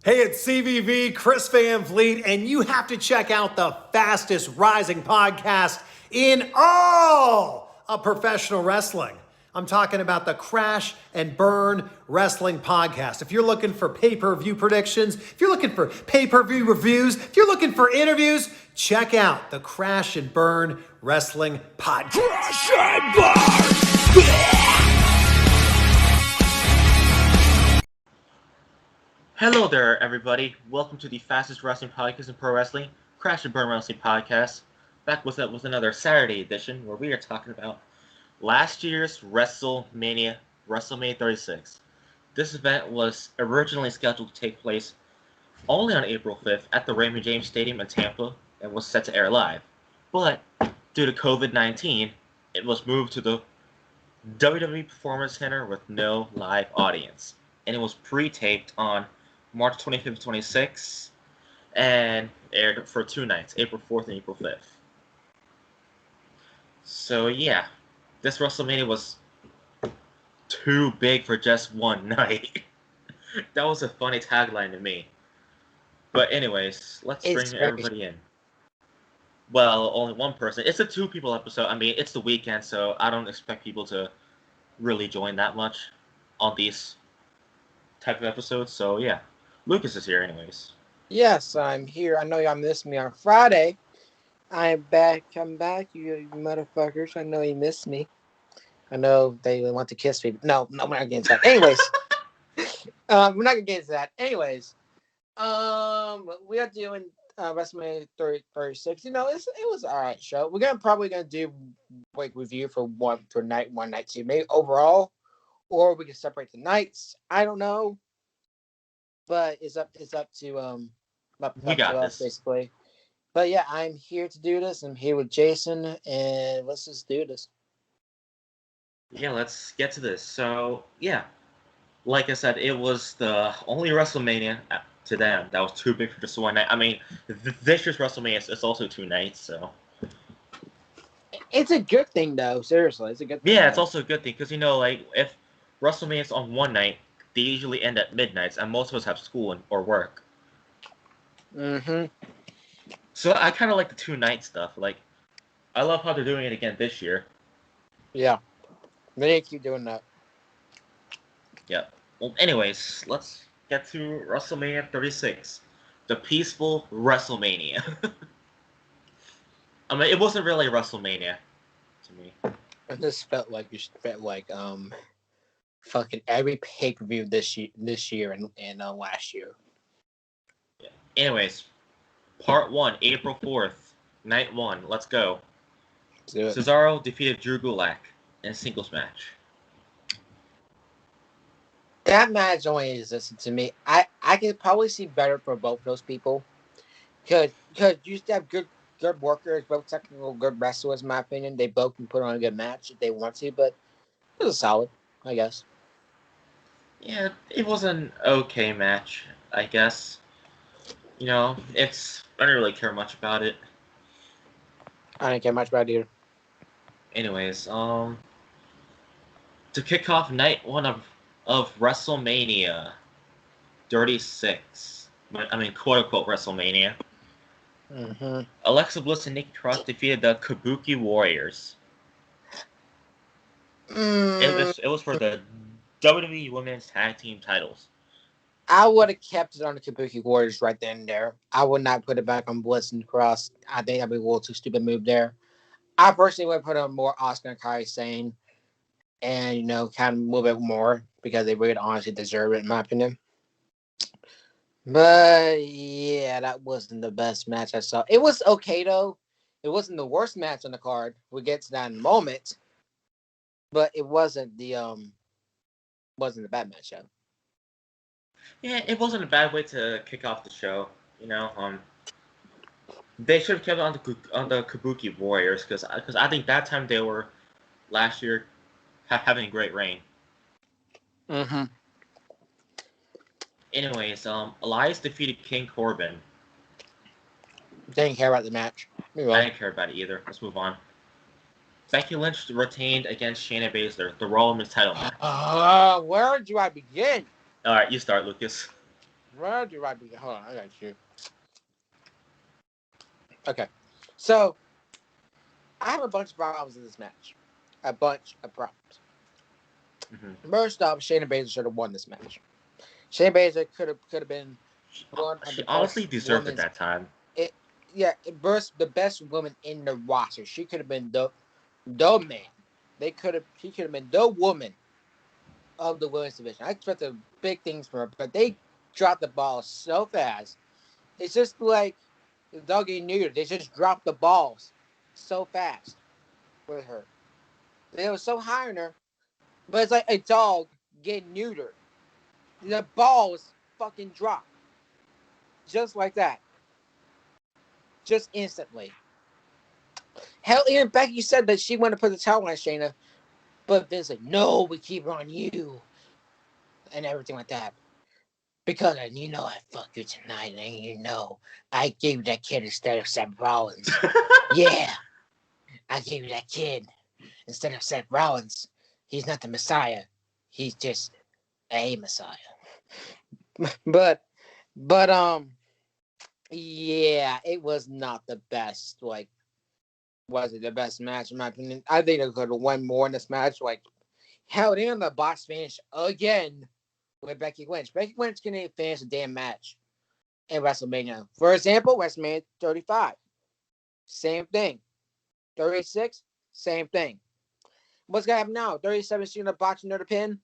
Hey, it's CVV, Chris Van Vliet, and you have to check out the fastest rising podcast in all of professional wrestling. I'm talking about the Crash and Burn Wrestling Podcast. If you're looking for pay-per-view predictions, if you're looking for pay-per-view reviews, if you're looking for interviews, check out the Crash and Burn Wrestling Podcast. Crash and Burn! Hello there, everybody. Welcome to the fastest wrestling podcast in pro wrestling, Crash and Burn Wrestling Podcast. Back with another Saturday edition where we are talking about last year's WrestleMania 36. This event was originally scheduled to take place only on April 5th at the Raymond James Stadium in Tampa and was set to air live. But due to COVID-19, it was moved to the WWE Performance Center with no live audience. And it was pre-taped on March 25th, 26th, and aired for 2 nights, April 4th and April 5th. So yeah, this WrestleMania was too big for just one night. That was a funny tagline to me. But anyways, let's bring everybody in. Well, only one person. It's a 2-people episode. I mean, it's the weekend, so I don't expect people to really join that much on these type of episodes. So yeah, Lucas is here anyways. Yes, I'm here. I know y'all missed me on Friday. I'm back, you motherfuckers. I know you missed me. I know they want to kiss me. No, we're not getting into that. Anyways, we're not gonna get into that. Anyways, we are doing WrestleMania 36. You know, it was an alright show. We're probably gonna do like review for night 1, night 2, maybe overall, or we can separate the nights. I don't know, but it's up to us basically. But yeah, I'm here to do this. I'm here with Jason, and let's just do this. Yeah, let's get to this. So yeah, like I said, it was the only WrestleMania to them that was too big for just one night. I mean, this year's WrestleMania is also 2 nights, so it's a good thing though. Seriously, it's a good thing. Yeah, it's also a good thing because, you know, like if WrestleMania's on one night, they usually end at midnights, and most of us have school or work. Mm-hmm. So I kind of like the 2-night stuff. Like, I love how they're doing it again this year. Yeah, they need to keep doing that. Yeah. Well, anyways, let's get to WrestleMania 36, the peaceful WrestleMania. I mean, it wasn't really a WrestleMania to me. It just felt like fucking every pay-per-view this year and last year. Yeah. Anyways, part 1, April 4th, night 1. Let's go. Let's do it. Cesaro defeated Drew Gulak in a singles match. That match only existed to me. I could probably see better for both those people. Because you used to have good workers, both technical, good wrestlers, in my opinion. They both can put on a good match if they want to, but it was solid, I guess. Yeah, it was an okay match, I guess. You know, I don't really care much about it. I didn't care much about it either. Anyways, to kick off night 1 of WrestleMania 36, I mean, quote-unquote WrestleMania, Mm-hmm. Alexa Bliss and Nikki Cross defeated the Kabuki Warriors. It was for the WWE Women's Tag Team titles. I would have kept it on the Kabuki Warriors right then and there. I would not put it back on Bliss and Cross. I think that'd be a little too stupid move there. I personally would put on more Asuka and Kairi Sane and, you know, kind of move it more because they really honestly deserve it, in my opinion. But, yeah, that wasn't the best match I saw. It was okay, though. It wasn't the worst match on the card. We'll get to that in a moment. But it wasn't the bad match, though. Yeah, it wasn't a bad way to kick off the show. You know, they should have kept it on the Kabuki Warriors because I think that time they were last year having a great reign. Mm-hmm. Anyways, Elias defeated King Corbin. Didn't care about the match. I didn't care about it either. Let's move on. Becky Lynch retained against Shayna Baszler, the Raw Women's title match. Where do I begin? All right, you start, Lucas. Where do I be? Hold on, I got you. Okay, so I have a bunch of problems in this match. A bunch of problems. Mm-hmm. First off, Shayna Baszler should have won this match. Shayna Baszler could have been one of She the honestly best deserved it women's. that time. The best woman in the roster. She could have been the man. She could have been the woman of the women's division. I expected big things from her, but they dropped the ball so fast. It's just like the dog getting neutered. They just dropped the balls so fast with her. They were so high on her, but it's like a dog getting neutered. The balls fucking drop. Just like that. Just instantly. Hell, even Becky said that she wanted to put the towel on Shayna, but Vince said, no, we keep it on you. And everything like that. Because I fucked you tonight, and I gave you that kid instead of Seth Rollins. Yeah, I gave you that kid instead of Seth Rollins. He's not the Messiah. He's just a Messiah. But yeah, it was not the best. Like, was it the best match in my opinion? I think they could have won more in this match. Like, hell, they on the boss finish again with Becky Lynch. Becky Lynch can finish the damn match in WrestleMania. For example, WrestleMania 35. Same thing. 36, same thing. What's gonna happen now? 37, she's gonna botch another pin.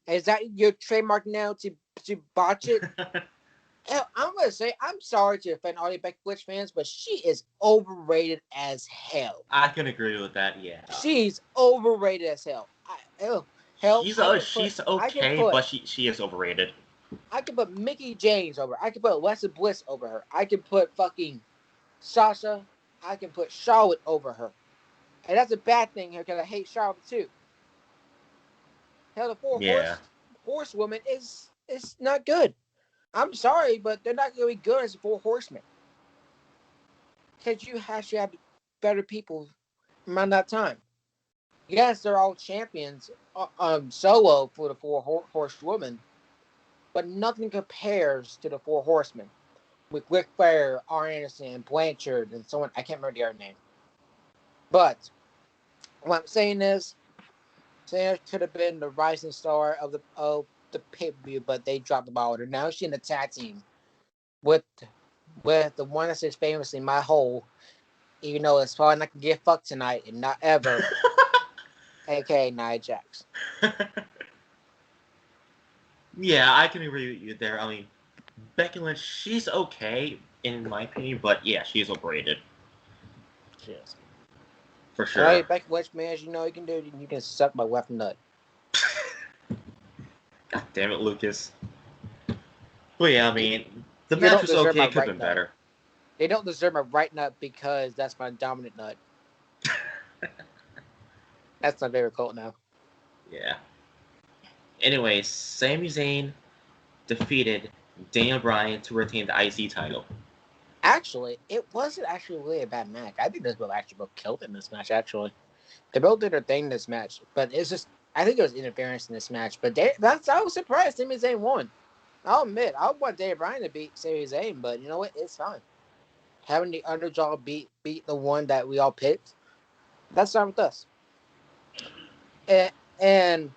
Is that your trademark now to botch it? Hell, I'm gonna say I'm sorry to offend all the Becky Lynch fans, but she is overrated as hell. I can agree with that. Yeah. She's overrated as hell. She's okay, but she is overrated. I could put Mickey James over her. I could put Alexa Bliss over her. I could put fucking Sasha. I can put Charlotte over her. And that's a bad thing here because I hate Charlotte too. Hell, the horsewoman is not good. I'm sorry, but they're not going to be good as the four horsemen. Because you actually have better people around that time. Yes, they're all champions solo for the four horsewomen, but nothing compares to the four horsemen. With Ric Flair, R. Anderson, Blanchard, and someone, I can't remember the other name. But what I'm saying is, Shayna could have been the rising star of the pay-per-view, but they dropped the ball with her. Now she's in a tag team with the one that says famously "my hole," even though it's probably not gonna get fucked tonight and not ever. AKA Nia Jax. Yeah, I can agree with you there. I mean, Becky Lynch, she's okay in my opinion, but yeah, she's overrated. She is. For sure. Hey, Becky Lynch, man, as you know you can do, you can suck my left nut. God damn it, Lucas. But yeah, I mean, the match was okay, could have been better. They don't deserve my right nut because that's my dominant nut. That's my favorite cult now. Yeah. Anyways, Sami Zayn defeated Daniel Bryan to retain the IC title. Actually, it wasn't actually really a bad match. I think they both killed in this match, actually. They both did their thing in this match. But it's just, I think there was interference in this match. But I was surprised Sami Zayn won. I'll admit, I want Daniel Bryan to beat Sami Zayn, but you know what? It's fine. Having the underdog beat the one that we all picked, that's fine with us. And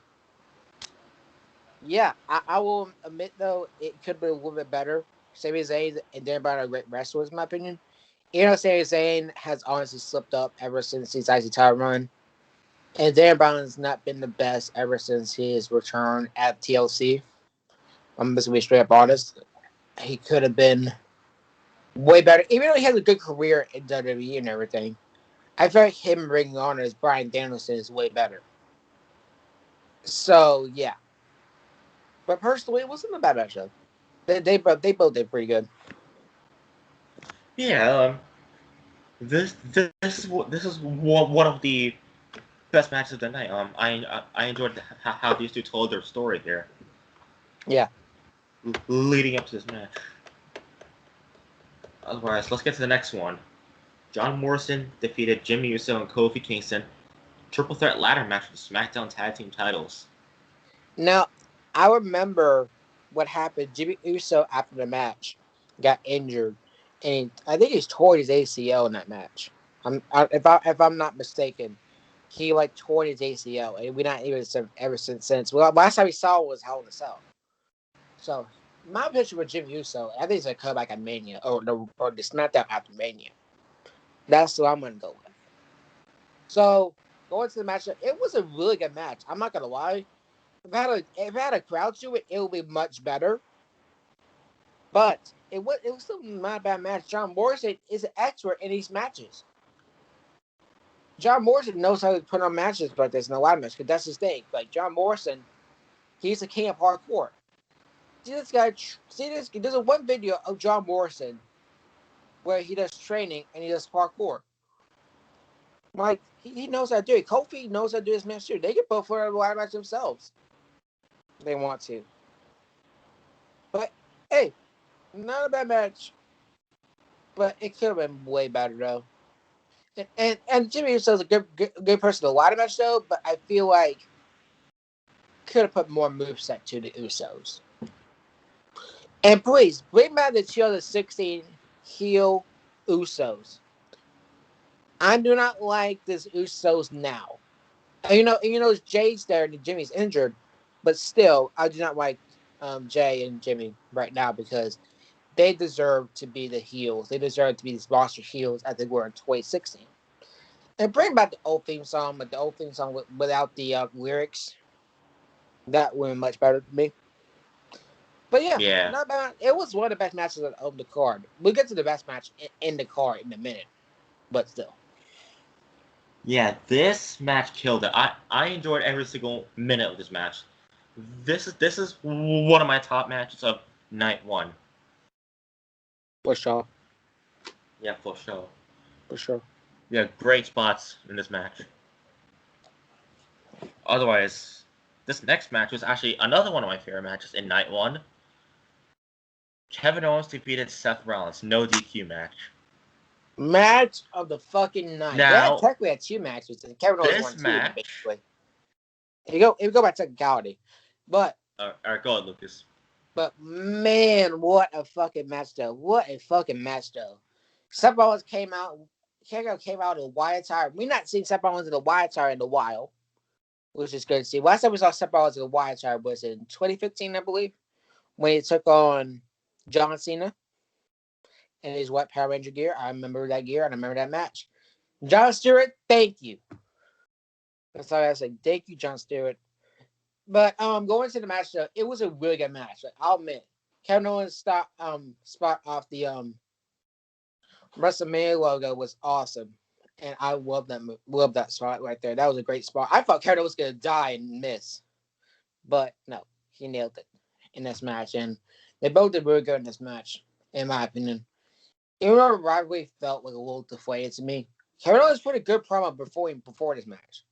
yeah, I will admit, though, it could have been a little bit better. Sami Zayn and Daniel Bryan are great wrestlers, in my opinion. You know, Sami Zayn has honestly slipped up ever since his IC title run. And Daniel Bryan has not been the best ever since his return at TLC. I'm just going to be straight up honest. He could have been way better. Even though he has a good career in WWE and everything, I feel like him bringing on as Bryan Danielson is way better. So, yeah. But personally, it wasn't a bad matchup. They both did pretty good. Yeah, this is one of the best matches of the night. I enjoyed how these two told their story here. Yeah. Leading up to this match. Otherwise, let's get to the next one. John Morrison defeated Jimmy Uso and Kofi Kingston. Triple threat ladder match for the SmackDown Tag Team titles. Now, I remember what happened. Jimmy Uso after the match got injured, and I think he's tore his ACL in that match. If I'm not mistaken, he like tore his ACL, and we not even ever since. Well, last time we saw was Hell in a Cell. So my picture with Jimmy Uso, I think it's gonna come back at Mania or the SmackDown after Mania. That's what I'm gonna go with. So going to the match, it was a really good match. I'm not gonna lie. If I had a crowd to it, it would be much better. But it was still not a bad match. John Morrison is an expert in these matches. John Morrison knows how to put on matches like this in a lot of matches because that's his thing. Like John Morrison, he's the king of hardcore. See this guy? See this? There's a one video of John Morrison where he does training and he does parkour. Like he knows how to do it. Kofi knows how to do this match too. They can both put on a lot of match themselves. They want to. But hey, not a bad match. But it could have been way better though. And Jimmy Uso's a good person to watch a match though, but I feel like could have put more moveset to the Usos. And please bring back the 2016 heel Usos. I do not like this Usos now. And you know Jay's there and Jimmy's injured, but still I do not like Jay and Jimmy right now because they deserve to be the heels. They deserve to be these monster heels as they were in 2016. And bring back the old theme song, but the old theme song without the lyrics. That would be much better to me. But yeah, not bad. It was one of the best matches of the card. We'll get to the best match in the card in a minute, but still. Yeah, this match killed it. I enjoyed every single minute of this match. This is one of my top matches of night one. For sure. Yeah, for sure. For sure. Yeah, great spots in this match. Otherwise, this next match was actually another one of my favorite matches in night one. Kevin Owens defeated Seth Rollins, no DQ match. Match of the fucking night. Now, yeah, technically had two matches. Kevin Owens won two, match, basically. If you go by technicality. But alright, go ahead, Lucas. But man, what a fucking match though. What a fucking match though. Seth Rollins came out in the Wyatt attire. We're not seeing Seth Rollins in the Wyatt attire in a while, which is good to see. Last time we saw Seth Rollins in the Wyatt attire was in 2015, I believe, when he took on John Cena in his white Power Ranger gear. I remember that gear and I remember that match. John Stewart, thank you. That's all I say. Thank you, John Stewart. But going to the match though, it was a really good match. Like, I'll admit, Kevin Owens spot off the WrestleMania logo was awesome, and I love that spot right there. That was a great spot. I thought Kevin Owens was gonna die and miss, but no, he nailed it in this match, and they both did really good in this match, in my opinion. Even though the rivalry felt like a little deflated to me, Kevin Owens put a good promo before this match.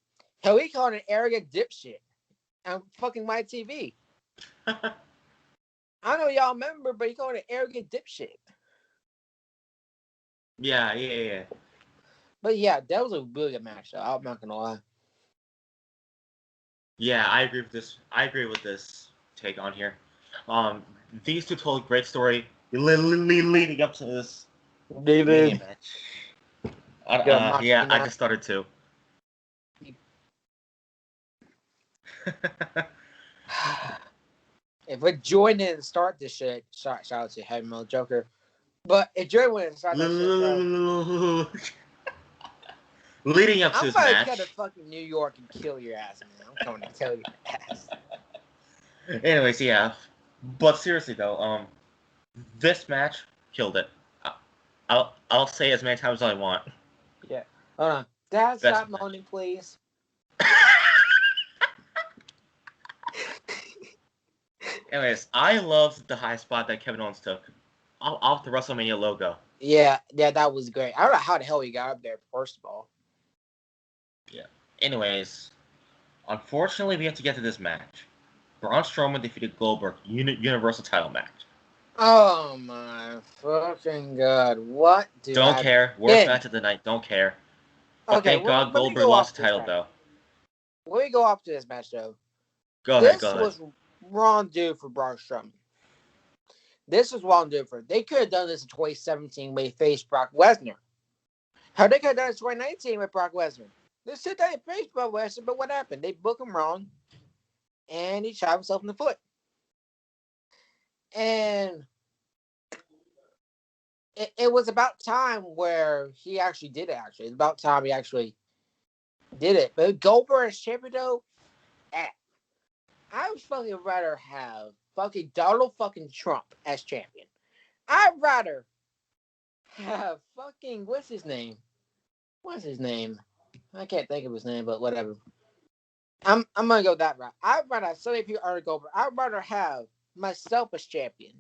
Hell, he called an arrogant dipshit on fucking my TV. I know y'all remember, but he called an arrogant dipshit. Yeah. But yeah, that was a really good match, though. I'm not gonna lie. Yeah, I agree with this take on here. These two told a great story leading up to this match. I just started too. If we're joining to start this shit, shout out to Heavy Metal Joker. But if Joy went and start that shit, leading up to this match, I'm gonna come to fucking New York and kill your ass, man. I'm coming to kill your ass. Anyways, yeah. But seriously though, this match killed it. I'll say as many times as I want. Yeah. Hold on. Dad, stop moaning, please. Anyways, I loved the high spot that Kevin Owens took off the WrestleMania logo. Yeah, that was great. I don't know how the hell he got up there, first of all. Yeah. Anyways, unfortunately, we have to get to this match. Braun Strowman defeated Goldberg, Universal title match. Oh my fucking god. What do Don't care. Worst match of the night. Don't care. But okay, thank God Goldberg lost the title, though. Let me go off to this match, though. Go ahead. This was wrong due for Braun Strowman. This is what I'm different. They could have done this in 2017 when they faced Brock Lesnar. How they could have done it in 2019 with Brock Lesnar. They said they faced Brock Lesnar, but what happened? They booked him wrong, and he shot himself in the foot. And it was about time where he actually did it, actually. It's about time he actually did it. But Goldberg as champion, though, I would fucking rather have fucking Donald fucking Trump as champion. I'd rather have fucking, what's his name? I can't think of his name, but whatever. I'm gonna go that route. I'd rather have so many people are Goldberg. I'd rather have myself as champion.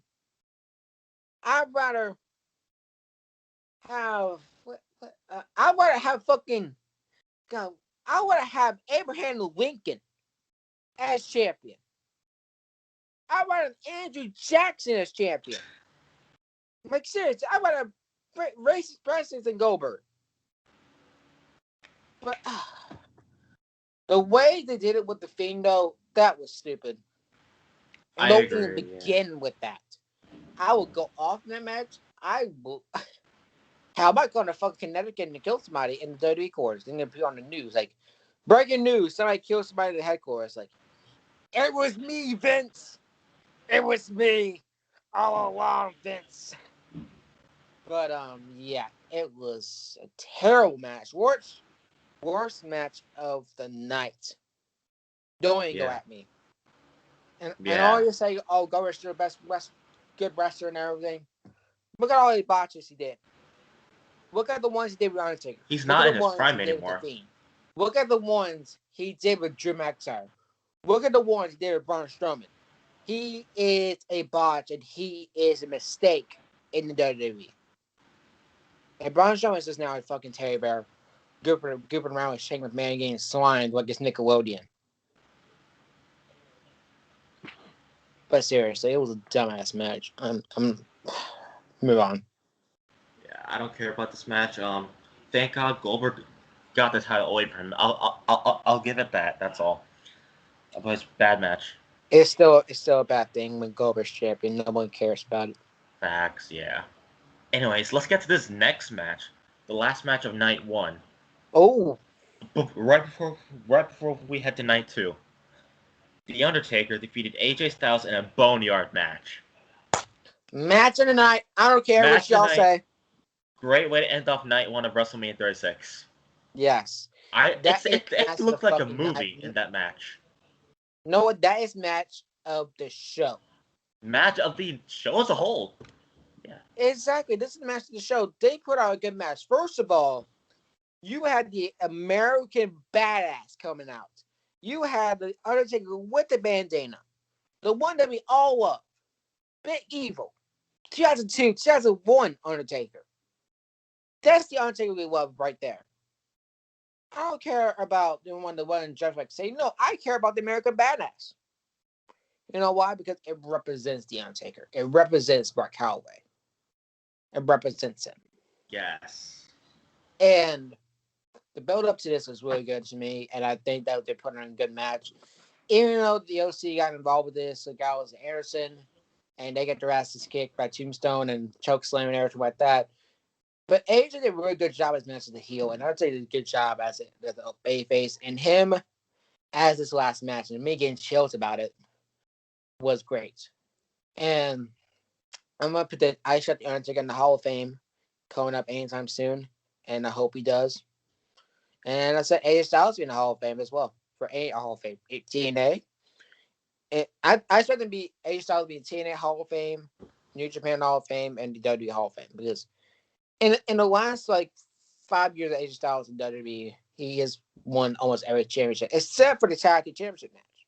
I'd rather have I'd rather have fucking God. I would have Abraham Lincoln as champion. I would have Andrew Jackson as champion. Like seriously, I would have racist presidents than Goldberg. But the way they did it with the Fiend, though, that was stupid. And don't even begin with that. I will go off in that match. I will. How am I going to fucking Connecticut and kill somebody in the WWE quarters? They're going to be on the news. Like, breaking news, somebody killed somebody at the headquarters. Like, it was me, Vince. It was me all along, Vince. But, yeah, it was a terrible match. Worst match of the night. Don't even go at me. And all you say, oh, Goldberg's still the best good wrestler and everything. Look at all the botches he did. Look at the ones he did with Undertaker. He's not in his prime anymore. Look at the ones he did with Drew McIntyre. Look at the ones he did with Braun Strowman. He is a botch and he is a mistake in the WWE. And Braun Strowman is just now a fucking teddy bear, gooping around with Shane McMahon getting slimed like it's Nickelodeon. But seriously, it was a dumbass match. I'm move on. Yeah, I don't care about this match. Thank God Goldberg got the title away from him. I'll give it that. That's all. But it's a bad match. It's still a bad thing when Goldberg's champion. No one cares about it. Facts, yeah. Anyways, let's get to this next match. The last match of night 1. Oh. Right before we head to night 2. The Undertaker defeated AJ Styles in a boneyard match. Match of the night. I don't care what y'all say. Great way to end off night 1 of WrestleMania 36. Yes. It looked like a movie in that match. No, what? That is match of the show. Match of the show as a whole. Yeah. Exactly. This is the match of the show. They put out a good match. First of all, you had the American Badass coming out. You had the Undertaker with the bandana. The one that we all love. Big Evil. 2002, 2001 Undertaker. That's the Undertaker we love right there. I don't care about the one Jeff like say, no, I care about the American Badass. You know why? Because it represents the Undertaker. It represents Mark Calloway. It represents him. Yes. And the build up to this was really good to me, and I think that they put on a good match. Even though the OC got involved with this, the guy was Anderson, and they get their asses kicked by Tombstone and chokeslam and everything like that. But AJ did a really good job as match as the heel, and I'd say he did a good job as a babyface. And him as this last match, and me getting chills about it, was great. And I'm gonna put the I shot the Undertaker in the Hall of Fame coming up anytime soon, and I hope he does. And I said AJ Styles be in the Hall of Fame as well for a Hall of Fame, TNA. And I expect them to be AJ Styles to be in TNA Hall of Fame, New Japan Hall of Fame, and the WWE Hall of Fame because. In the last 5 years of AJ Styles in WWE, he has won almost every championship, except for the tag team championship match,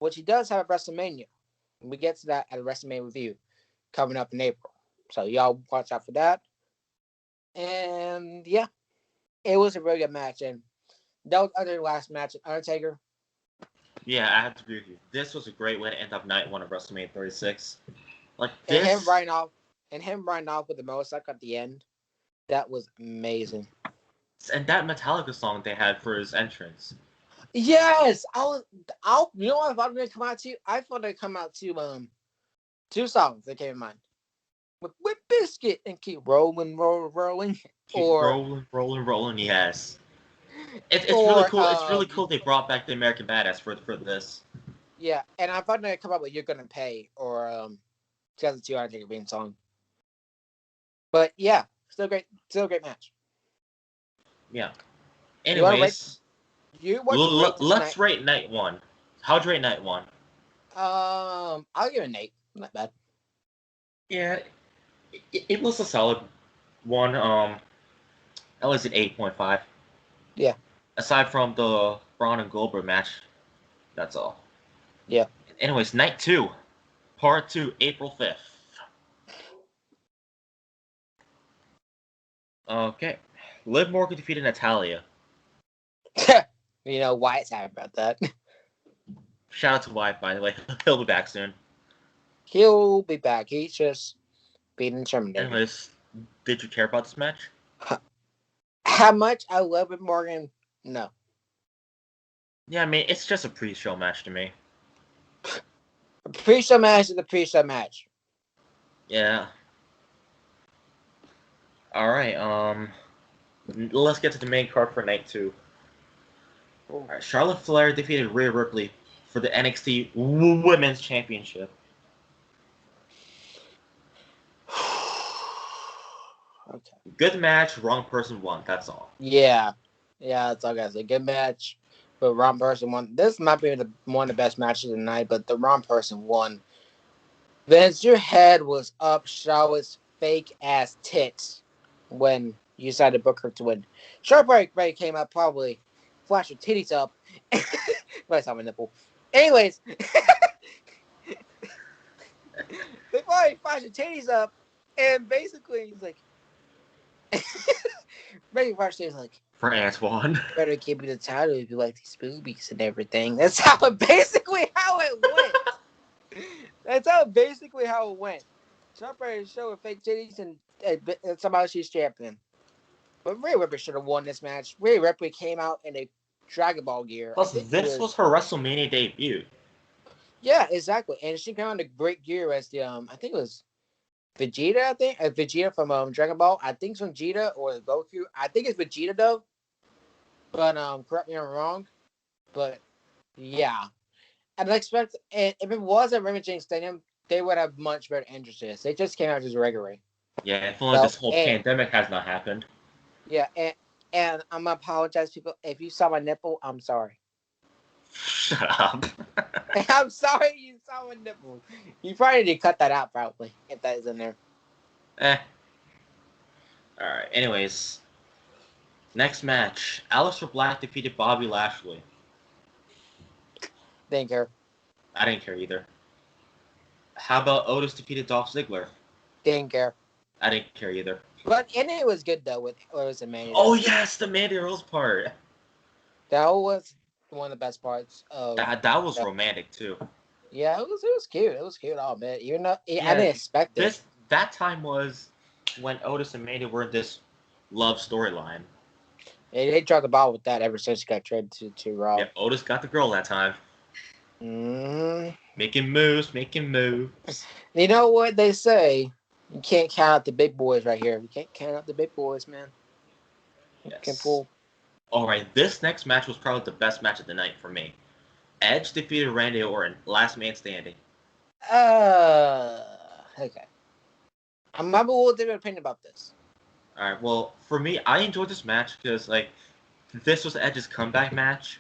which he does have at WrestleMania. And we get to that at a WrestleMania review coming up in April. So y'all watch out for that. And yeah, it was a really good match. And that was the last match of Undertaker. Yeah, I have to agree with you. This was a great way to end up night 1 of WrestleMania 36. Like this, and him riding off with the motorcycle at the end. That was amazing. And that Metallica song they had for his entrance. Yes, you know what I thought they come out to? I thought they come out to 2 songs that came in mind. with Biscuit and keep rolling. Keep Or rolling. Yes. It's or really cool. It's really cool they brought back the American Badass for this. yeah, and I thought they'd come up with "You're Gonna Pay" or 2002 Undertaker theme song. But yeah, still great match. Yeah. Anyways, let's rate night one. How'd you rate night one? I'll give it an 8. Not bad. Yeah, it was a solid one. That was an 8.5. Yeah. Aside from the Braun and Goldberg match, that's all. Yeah. Anyways, night 2, part 2, April 5th. Okay. Liv Morgan defeated Natalya. You know, Wyatt's happy about that. Shout out to Wyatt, by the way. He'll be back soon. He'll be back. He's just being intimidated. Anyways, did you care about this match? How much I love Liv Morgan? No. Yeah, I mean, it's just a pre-show match to me. A pre-show match is a pre-show match. Yeah. Alright, let's get to the main card for night 2. Alright, Charlotte Flair defeated Rhea Ripley for the NXT Women's Championship. Okay. Good match, wrong person won, that's all. Yeah, that's all I gotta say. Good match, but wrong person won. This might be one of the best matches of the night, but the wrong person won. Vince, your head was up Charlotte's fake ass tits when you decided to book her to win. Charlotte Ray came up, probably flashed her titties up. Right, saw my nipple. Anyways, they probably flashed her titties up, and basically he's like, Ray flashed her titties like, For Antwan. better keep me the title if you like these boobies and everything. That's how basically how it went. That's basically how it went. Charlotte show with fake titties and somehow she's champion. But Rhea Ripley should have won this match. Rhea Ripley came out in a Dragon Ball gear. Plus, this was her WrestleMania debut. Yeah, exactly. And she came out in a great gear as the I think it was Vegeta. Vegeta from Dragon Ball. I think it's from Vegeta or Goku. I think it's Vegeta though. But correct me if I'm wrong. But yeah, I'd expect. And if it was at Raymond James Stadium, they would have much better entrances. They just came out just regularly. Yeah, if only this whole pandemic has not happened. Yeah, and I'm gonna apologize, people. If you saw my nipple, I'm sorry. Shut up. I'm sorry you saw my nipple. You probably need to cut that out, probably, if that is in there. Alright, anyways. Next match. Aleister Black defeated Bobby Lashley. Didn't care. I didn't care either. How about Otis defeated Dolph Ziggler? Didn't care. I didn't care either. But and it was good though with Otis and Mandy. Oh yes, the Mandy Rose part. That was one of the best parts of that was romantic too. Yeah, it was cute. It was cute, all man. Even though I didn't expect it. That time was when Otis and Mandy were in this love storyline. Yeah, they dropped the ball with that ever since he got traded to Raw. Yeah, Otis got the girl that time. Making moves. You know what they say? You can't count out the big boys right here. You can't count out the big boys, man. Yes. Can pull. All right, this next match was probably the best match of the night for me. Edge defeated Randy Orton, last man standing. Okay. I'm have a little different opinion about this. All right, well, for me, I enjoyed this match because this was Edge's comeback match,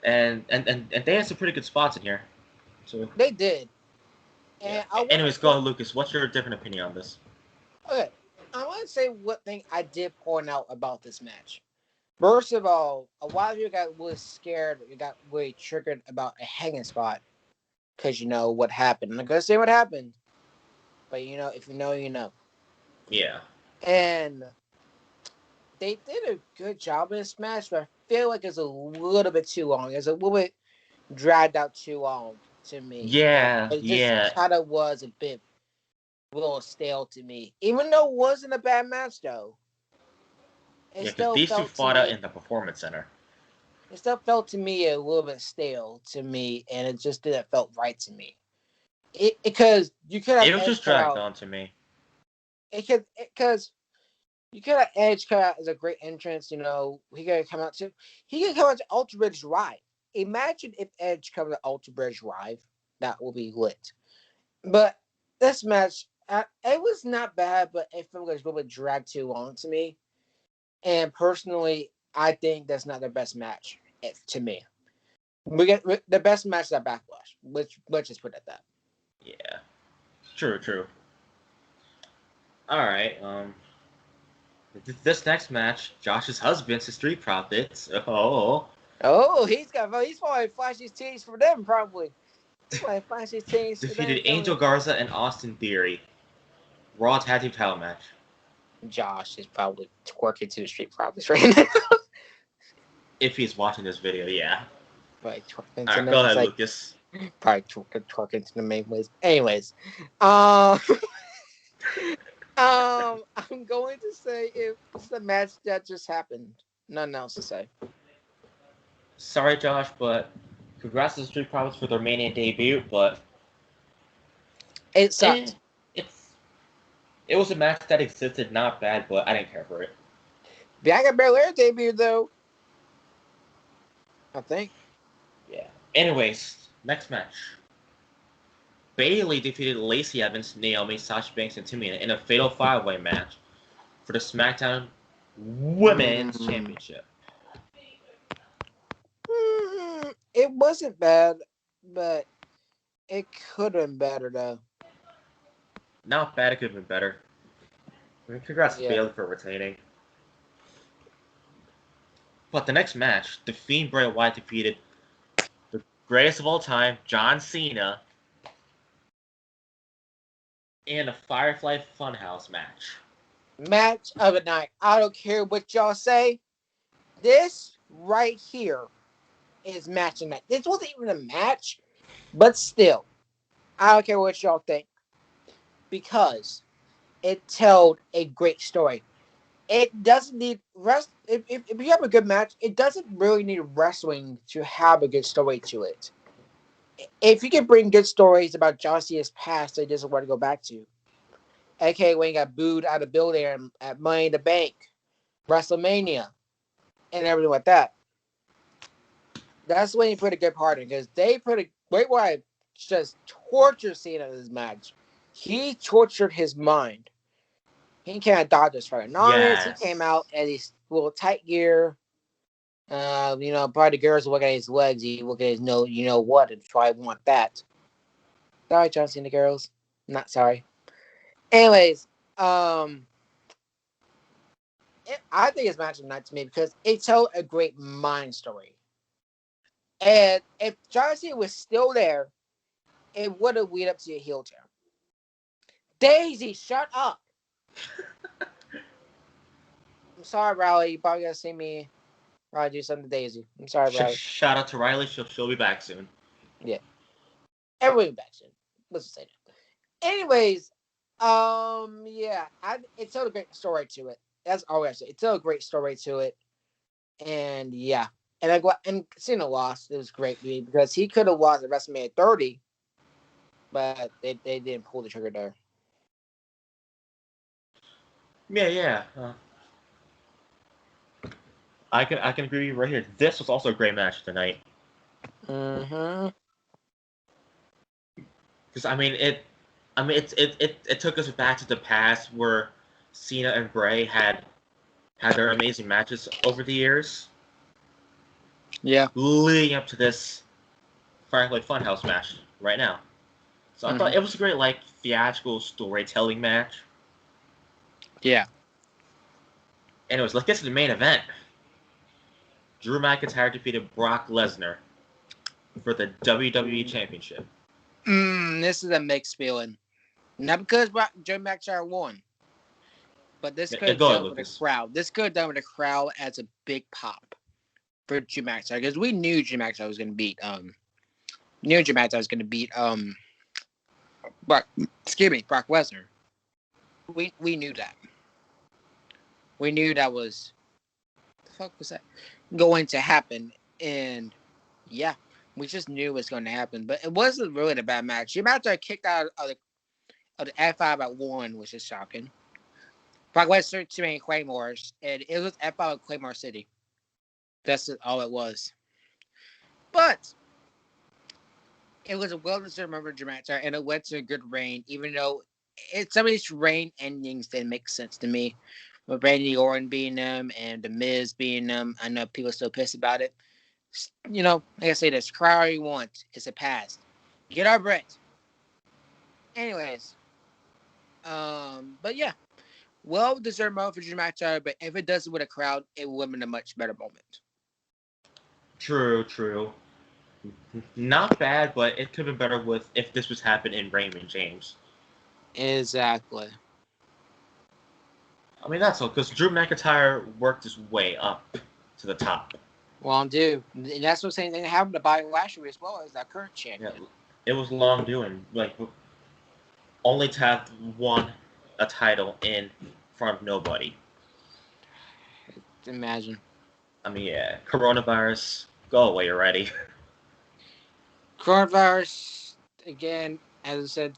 and they had some pretty good spots in here. So they did. And anyways, go on, Lucas. What's your different opinion on this? Okay, I want to say what thing I did point out about this match. First of all, a lot of you got really scared. You got really triggered about a hanging spot because you know what happened. I'm not gonna say what happened, but you know, if you know, you know. Yeah. And they did a good job in this match, but I feel like it's a little bit too long. It's a little bit dragged out too long to me. Yeah, it just kind of was a little stale to me. Even though it wasn't a bad match, though. Yeah, because these two fought out in the Performance Center. It still felt to me a little bit stale to me, and it just didn't felt right to me. Because you could have. It was just dragged on to me. Because you could have Edge come out as a great entrance. He could come out to Ultra Bridge Live. Imagine if Edge comes to Ultra Bridge Live. That would be lit. But this match, it was not bad, but it felt like it was a little bit dragged too long to me. And personally, I think that's not their best match to me. We get the best match at Backlash. Let's just put it at that. Yeah. True. All right. This next match, Josh's husband's the Street Profits. Oh, he's probably flash his titties for them, probably. He's probably flash his titties for defeated them, Angel Garza and Austin Theory. Raw Tag Team title match. Josh is probably twerking to the Street Profits right now. If he's watching this video, yeah. Probably twerking All right, go ahead, Lucas. Probably twerking to the main ways. Anyways, I'm going to say it's the match that just happened. Nothing else to say. Sorry, Josh, but congrats to the Street Profits for their Mania debut, but it sucked. It was a match that existed, not bad, but I didn't care for it. Bianca Belair debuted though, I think. Yeah. Anyways, next match. Bayley defeated Lacey Evans, Naomi, Sasha Banks, and Tamina in a fatal 5-way match for the SmackDown Women's Championship. It wasn't bad, but it could have been better though. Not bad, it could have been better. I mean, congrats to Bayley for retaining. But the next match, The Fiend Bray Wyatt defeated the greatest of all time, John Cena, in a Firefly Funhouse match. Match of the night. I don't care what y'all say. This right here is match of the night. This wasn't even a match, but still, I don't care what y'all think. Because it told a great story. It doesn't need if you have a good match, it doesn't really need wrestling to have a good story to it. If you can bring good stories about John Cena's past that he doesn't want to go back to, aka when he got booed out of the building at Money in the Bank, WrestleMania, and everything like that, that's when you put a good part in, because they put a great way just torture Cena in this match. He tortured his mind. He came out Dodgers for He came out at his little tight gear. Probably the girls look at his legs. You look at his nose. You know what? And probably want that. Sorry, John Cena girls. Not sorry. Anyways, I think it's match of the night to me because it told a great mind story. And if John Cena was still there, it would have led up to a heel turn. Daisy, shut up. I'm sorry, Ryleigh. You probably gotta see me do something to Daisy. I'm sorry, Ryleigh. Shout out to Ryleigh. She'll be back soon. Yeah. Everybody back soon. Let's just say that. Anyways, it told a great story to it. That's all I say. It told a great story to it. And yeah. And Cena lost. It was great because he could have lost at WrestleMania 30, but they didn't pull the trigger there. Yeah. I can agree with you right here. This was also a great match tonight. Mm-hmm. Because it took us back to the past where Cena and Bray had their amazing matches over the years. Yeah. Leading up to this Firefly Funhouse match right now. So I thought it was a great theatrical storytelling match. Yeah. Anyways, let's get to the main event. Drew McIntyre defeated Brock Lesnar for the WWE Championship. This is a mixed feeling. Not because Drew McIntyre won, but this could have done with the crowd. This could have done with the crowd as a big pop for Drew McIntyre because we knew Drew McIntyre was going to beat Brock Lesnar. We knew that. We knew that was the fuck was that going to happen, and yeah, we just knew it was going to happen. But it wasn't really a bad match. Drew McIntyre kicked out of the F5 at 1, which is shocking. Brock Lesnar too many Claymores, and it was about Claymore City. That's all it was. But it was a well-deserved member of McIntyre, and it went to a good reign, even though some of these reign endings didn't make sense to me. With Randy Orton beating them and The Miz beating them, I know people are still pissed about it. You know, like I say, this cry all you want. It's a past. Get our bread. Anyways, but yeah, well-deserved moment for Drew McIntyre, but if it does it with a crowd, it would have been a much better moment. True. Not bad, but it could have been better if this was happening in Raymond James. Exactly. I mean, that's all, because Drew McIntyre worked his way up to the top. Well, dude, and that's what same thing happened to Bobby Lashley as well as our current champion. Yeah, it was long doing. Like, only to have won a title in front of nobody. Imagine. I mean, yeah, coronavirus, go away already. Coronavirus, again, as I said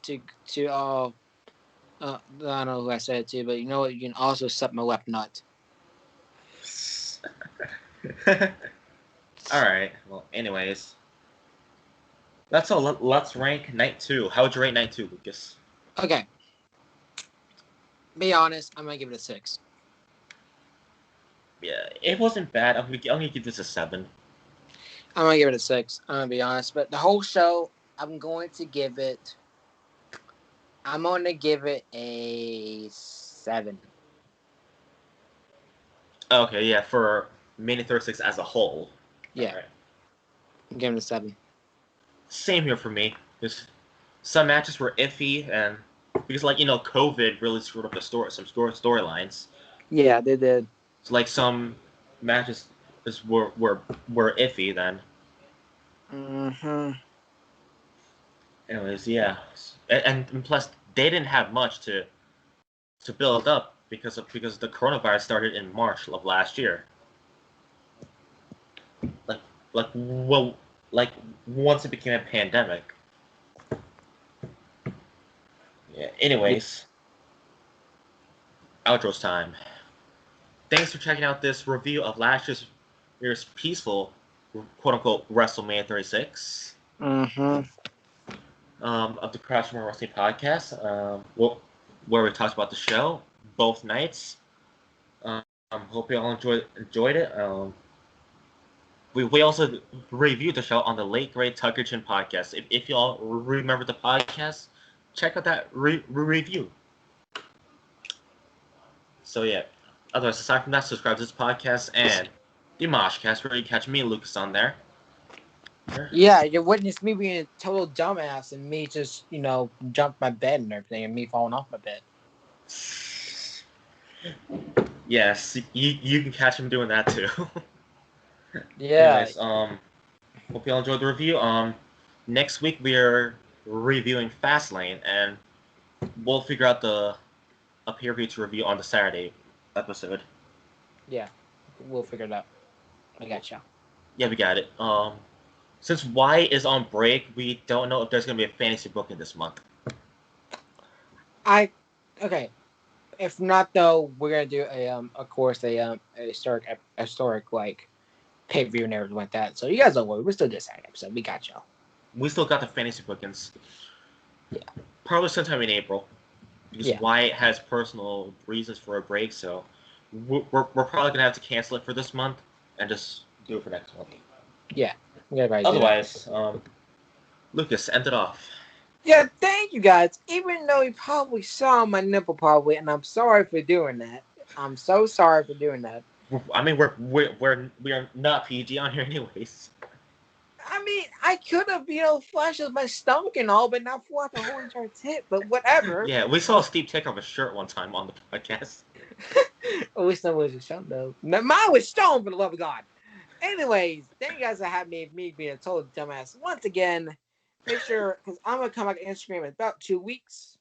I don't know who I said it to, but you know what? You can also suck my left nut. Alright, well, anyways. That's all. Let's rank Night 2. How would you rate Night 2, Lucas? Okay. Be honest, I'm going to give it a 6. Yeah, it wasn't bad. I'm gonna give this a 7. I'm going to give it a 6. I'm going to be honest. But the whole show, I'm going to give it a 7. Okay, yeah, for Mania 36 as a whole. Yeah. Right. I'm giving it a 7. Same here for me. Because some matches were iffy, and because, like, COVID really screwed up some storylines. Yeah, they did. So, like, some matches were iffy then. Mm-hmm. Anyways, yeah, and plus they didn't have much to build up because the coronavirus started in March of last year. Like once it became a pandemic. Yeah. Anyways, outro's time. Thanks for checking out this review of last year's peaceful, quote unquote, WrestleMania 36. Mm-hmm. Of the Crash More Wrestling podcast, where we talked about the show both nights. Hope you all enjoyed it. We also reviewed the show on the Late Great Tucker Chin podcast. If you all remember the podcast, check out that review. So yeah, otherwise aside from that, subscribe to this podcast and the Moshcast, where you catch me and Lucas on there. Yeah, you witnessed me being a total dumbass and me just, jump my bed and everything and me falling off my bed. Yes, you can catch him doing that too. Yeah. Anyways, hope you all enjoyed the review. Next week we are reviewing Fastlane, and we'll figure out a pay-per-view to review on the Saturday episode. Yeah, we'll figure it out. I gotcha. Yeah, we got it. Since Wyatt is on break, we don't know if there's gonna be a fantasy booking this month. Okay. If not, though, we're gonna do a historic like pay-per-view and everything like that. So you guys don't worry, we're still this episode. We got y'all. We still got the fantasy bookings. Yeah. Probably sometime in April, because Yeah. Wyatt has personal reasons for a break, so we're probably gonna have to cancel it for this month and just do it for next month. Yeah. Otherwise, Lucas, end it off. Yeah, thank you guys. Even though you probably saw my nipple probably, and I'm sorry for doing that. I'm so sorry for doing that. I mean, we are not PG on here anyways. I mean, I could have, flashed my stomach and all, but not flash the whole entire tip. But whatever. Yeah, we saw Steve take off a shirt one time on the podcast. At least that was a show, though. Mine was stoned, for the love of God. Anyways, thank you guys for having me being a total dumbass once again. Make sure, because I'm gonna come back on Instagram in about 2 weeks,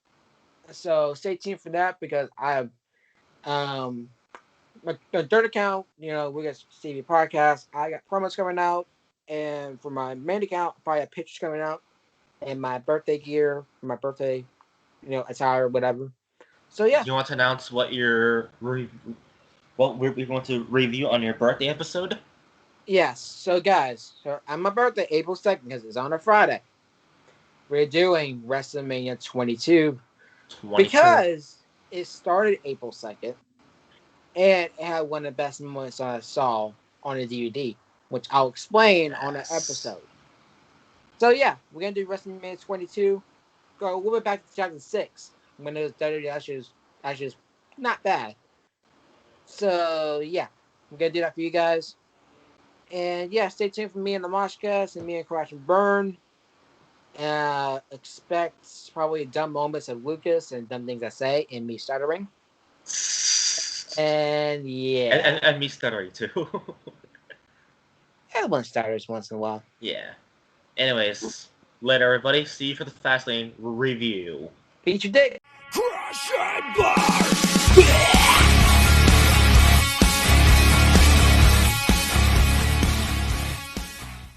so stay tuned for that because I have my dirt account. We got Stevie podcast. I got promos coming out, and for my main account, I probably have pictures coming out, and my birthday gear for my birthday, attire, whatever. So yeah. You want to announce what we're going to review on your birthday episode? Yes. So guys, on my birthday, April 2nd, because it's on a Friday, we're doing WrestleMania 22 because it started April 2nd and it had one of the best moments I saw on a DVD, which I'll explain on an episode. So yeah, we're gonna do WrestleMania 22. Go a little bit back to 2006 when it was WWE actually was not bad. So yeah, we're gonna do that for you guys. And yeah, stay tuned for me and the Moshcast and me and Crash and Burn. Expect probably dumb moments of Lucas and dumb things I say and me stuttering. And yeah. And me stuttering too. Everyone stutters once in a while. Yeah. Anyways, later everybody. See you for the Fastlane review. Beat your dick. Crash and burn!